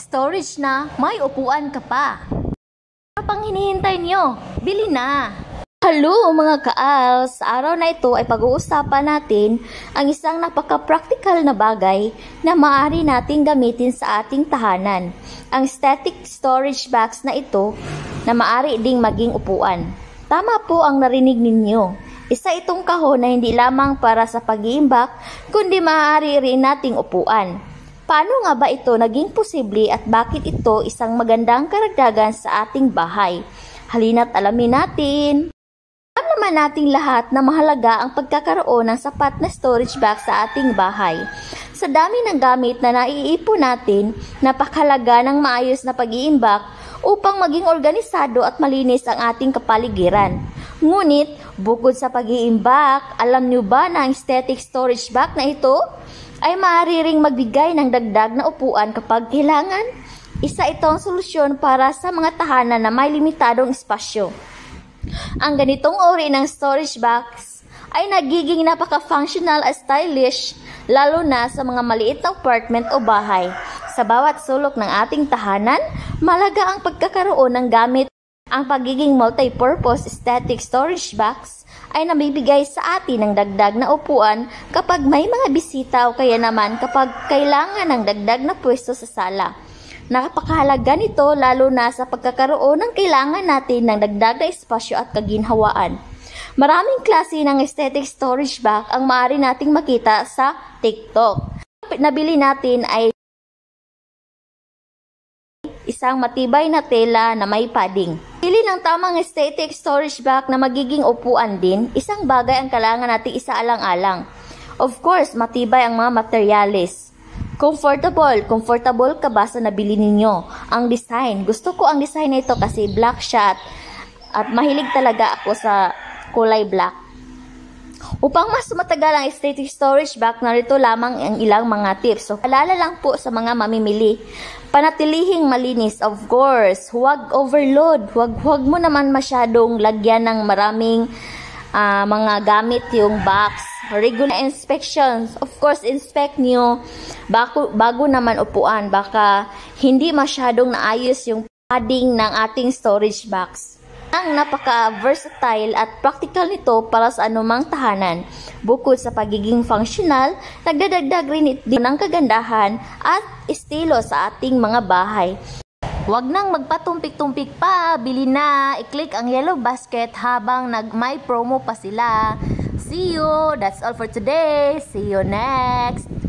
storage na, may upuan ka pa. Ano pang hinihintay nyo? Bili na! Hello mga ka-ALS! Sa araw na ito ay pag-uusapan natin ang isang napaka-practical na bagay na maaari nating gamitin sa ating tahanan. Ang static storage box na ito na maaari ding maging upuan. Tama po ang narinig ninyo. Isa itong kahon na hindi lamang para sa pag-iimbak, kundi maaari rin nating upuan. Paano nga ba ito naging posible at bakit ito isang magandang karagdagan sa ating bahay? Halina't alamin natin! Alam naman nating lahat na mahalaga ang pagkakaroon ng sapat na storage box sa ating bahay. Sa dami ng gamit na naiipon natin, napakahalaga ng maayos na pag-iimbak upang maging organisado at malinis ang ating kapaligiran. Ngunit, bukod sa pag-iimbak, alam nyo ba na ang static storage box na ito ay maaari ring magbigay ng dagdag na upuan kapag kailangan? Isa itong solusyon para sa mga tahanan na may limitadong espasyo. Ang ganitong uri ng storage box ay nagiging napaka-functional at stylish lalo na sa mga maliit na apartment o bahay. Sa bawat sulok ng ating tahanan, malaga ang pagkakaroon ng gamit. Ang pagiging multi-purpose static storage box ay nabibigay sa atin ng dagdag na upuan kapag may mga bisita o kaya naman kapag kailangan ng dagdag na pwesto sa sala. Napakahalaga nito lalo na sa pagkakaroon ng kailangan natin ng dagdag na espasyo at kaginhawaan. Maraming klase ng static storage box ang maaari nating makita sa TikTok. Nabili natin ay isang matibay na tela na may padding. Pili ng tamang static storage box na magiging upuan din, isang bagay ang kailangan nating isaalang-alang. Of course, matibay ang mga materyales. Comfortable ka ba sa nabili ninyo? Ang design, gusto ko ang design na ito kasi black siya at mahilig talaga ako sa kulay black. Upang mas matagal ang static storage box, narito lamang ang ilang mga tips. So, alala lang po sa mga mamimili. Panatilihing malinis, of course. Huwag overload. Huwag mo naman masyadong lagyan ng maraming mga gamit yung box. Regular inspections. Of course, inspect nyo bago naman upuan. Baka hindi masyadong naayos yung padding ng ating storage box. Ang napaka-versatile at practical nito para sa anumang tahanan. Bukod sa pagiging functional, nagdadagdag rin ito ng kagandahan at estilo sa ating mga bahay. Huwag nang magpatumpik-tumpik pa, bili na, i-click ang yellow basket habang may promo pa sila. See you! That's all for today. See you next!